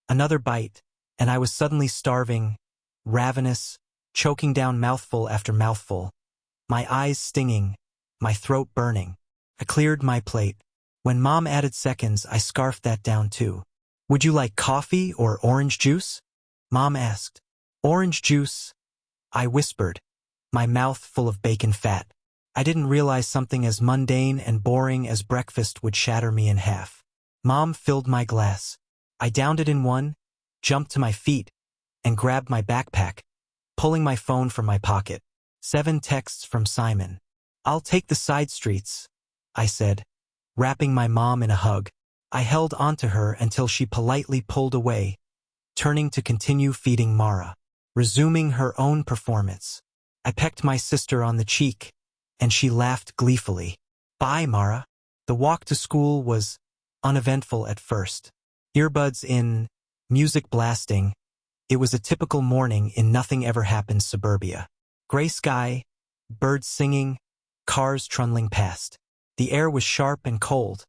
Another bite, and I was suddenly starving, ravenous, choking down mouthful after mouthful. My eyes stinging, my throat burning. I cleared my plate. When Mom added seconds, I scarfed that down too. Would you like coffee or orange juice? Mom asked. Orange juice, I whispered, my mouth full of bacon fat. I didn't realize something as mundane and boring as breakfast would shatter me in half. Mom filled my glass. I downed it in one, jumped to my feet, and grabbed my backpack, pulling my phone from my pocket. 7 texts from Simon. I'll take the side streets, I said, wrapping my mom in a hug. I held onto her until she politely pulled away, turning to continue feeding Mara, resuming her own performance. I pecked my sister on the cheek, and she laughed gleefully. Bye, Mara. The walk to school was uneventful at first. Earbuds in, music blasting. It was a typical morning in Nothing Ever Happens suburbia. Gray sky, birds singing, cars trundling past. The air was sharp and cold,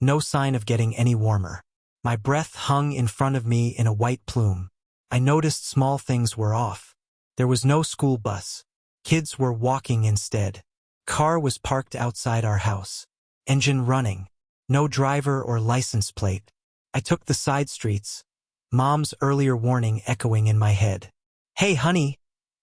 no sign of getting any warmer. My breath hung in front of me in a white plume. I noticed small things were off. There was no school bus. Kids were walking instead. Car was parked outside our house. Engine running. No driver or license plate. I took the side streets, Mom's earlier warning echoing in my head. Hey, honey!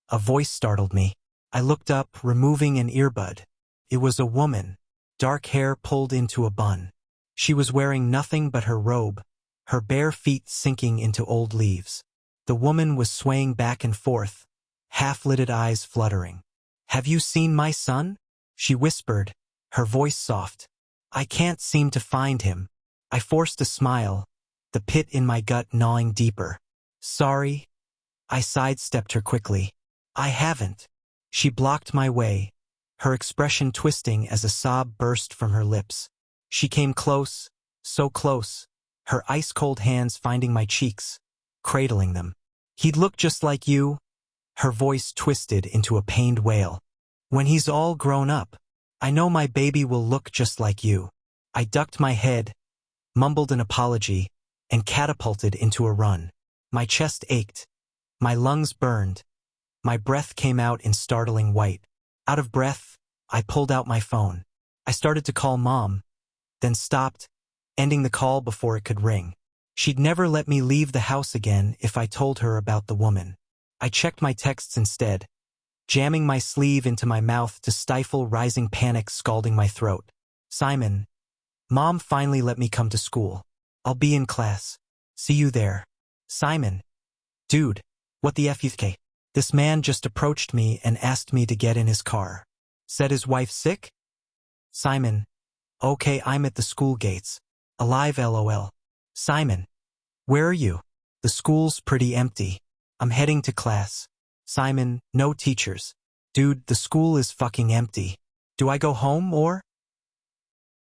A voice startled me. I looked up, removing an earbud. It was a woman, dark hair pulled into a bun. She was wearing nothing but her robe, her bare feet sinking into old leaves. The woman was swaying back and forth, half-lidded eyes fluttering. Have you seen my son? She whispered, her voice soft. I can't seem to find him. I forced a smile, the pit in my gut gnawing deeper. Sorry. I sidestepped her quickly. I haven't. She blocked my way, her expression twisting as a sob burst from her lips. She came close, so close, her ice-cold hands finding my cheeks, cradling them. He'd look just like you. Her voice twisted into a pained wail. When he's all grown up, I know my baby will look just like you. I ducked my head, mumbled an apology, and catapulted into a run. My chest ached. My lungs burned. My breath came out in startling white. Out of breath, I pulled out my phone. I started to call Mom, then stopped, ending the call before it could ring. She'd never let me leave the house again if I told her about the woman. I checked my texts instead, jamming my sleeve into my mouth to stifle rising panic scalding my throat. Simon, Mom finally let me come to school. I'll be in class. See you there. Simon. Dude, what the F you think? This man just approached me and asked me to get in his car. Said his wife sick? Simon. Okay, I'm at the school gates. Alive LOL. Simon. Where are you? The school's pretty empty. I'm heading to class. Simon, no teachers. Dude, the school is fucking empty. Do I go home or?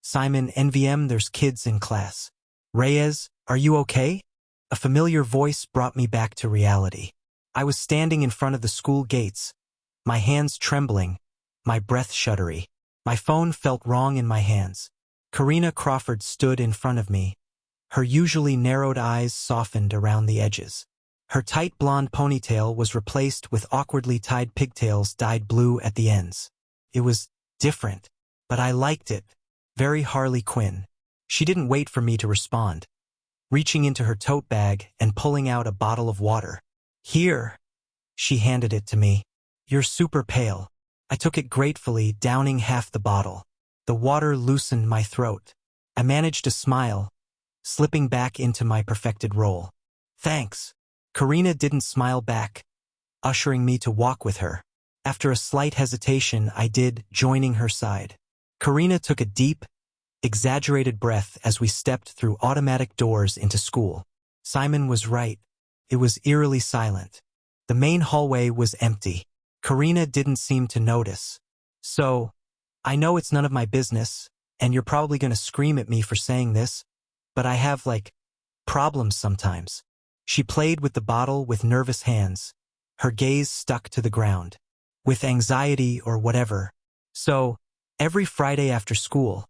Simon, NVM, there's kids in class. Reyes, are you okay? A familiar voice brought me back to reality. I was standing in front of the school gates, my hands trembling, my breath shuddery. My phone felt wrong in my hands. Karina Crawford stood in front of me, her usually narrowed eyes softened around the edges. Her tight blonde ponytail was replaced with awkwardly tied pigtails dyed blue at the ends. It was different, but I liked it. Very Harley Quinn. She didn't wait for me to respond, reaching into her tote bag and pulling out a bottle of water. Here. She handed it to me. You're super pale. I took it gratefully, downing half the bottle. The water loosened my throat. I managed to smile, slipping back into my perfected role. Thanks. Karina didn't smile back, ushering me to walk with her. After a slight hesitation, I did, joining her side. Karina took a deep, exaggerated breath as we stepped through automatic doors into school. Simon was right. It was eerily silent. The main hallway was empty. Karina didn't seem to notice. So, I know it's none of my business, and you're probably going to scream at me for saying this, but I have, problems sometimes. She played with the bottle with nervous hands, her gaze stuck to the ground. With anxiety or whatever. So, every Friday after school,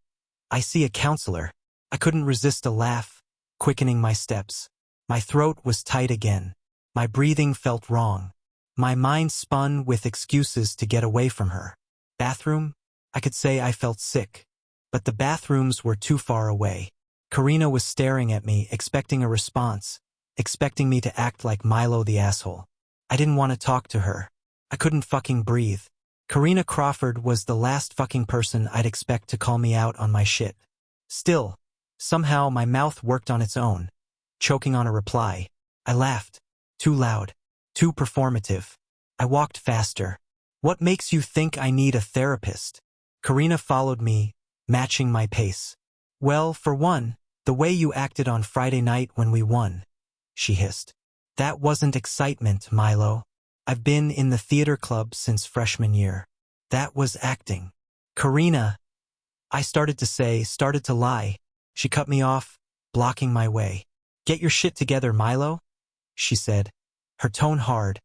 I see a counselor. I couldn't resist a laugh, quickening my steps. My throat was tight again. My breathing felt wrong. My mind spun with excuses to get away from her. Bathroom? I could say I felt sick. But the bathrooms were too far away. Karina was staring at me, expecting a response, expecting me to act like Milo the asshole. I didn't want to talk to her. I couldn't fucking breathe. Karina Crawford was the last fucking person I'd expect to call me out on my shit. Still, somehow my mouth worked on its own, choking on a reply. I laughed. Too loud. Too performative. I walked faster. What makes you think I need a therapist? Karina followed me, matching my pace. Well, for one, the way you acted on Friday night when we won, she hissed. That wasn't excitement, Milo. I've been in the theater club since freshman year. That was acting. Karina, I started to lie. She cut me off, blocking my way. Get your shit together, Milo, she said, her tone hard,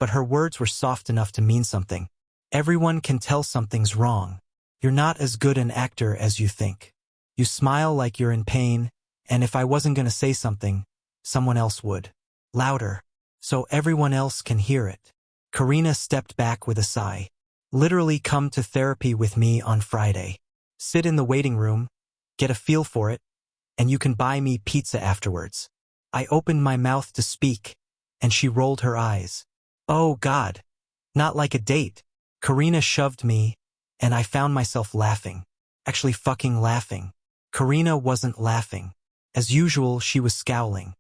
but her words were soft enough to mean something. Everyone can tell something's wrong. You're not as good an actor as you think. You smile like you're in pain, and if I wasn't gonna say something, someone else would. Louder, so everyone else can hear it. Karina stepped back with a sigh. Literally come to therapy with me on Friday. Sit in the waiting room, get a feel for it, and you can buy me pizza afterwards. I opened my mouth to speak, and she rolled her eyes. Oh God, not like a date. Karina shoved me, and I found myself laughing. Actually fucking laughing. Karina wasn't laughing. As usual, she was scowling.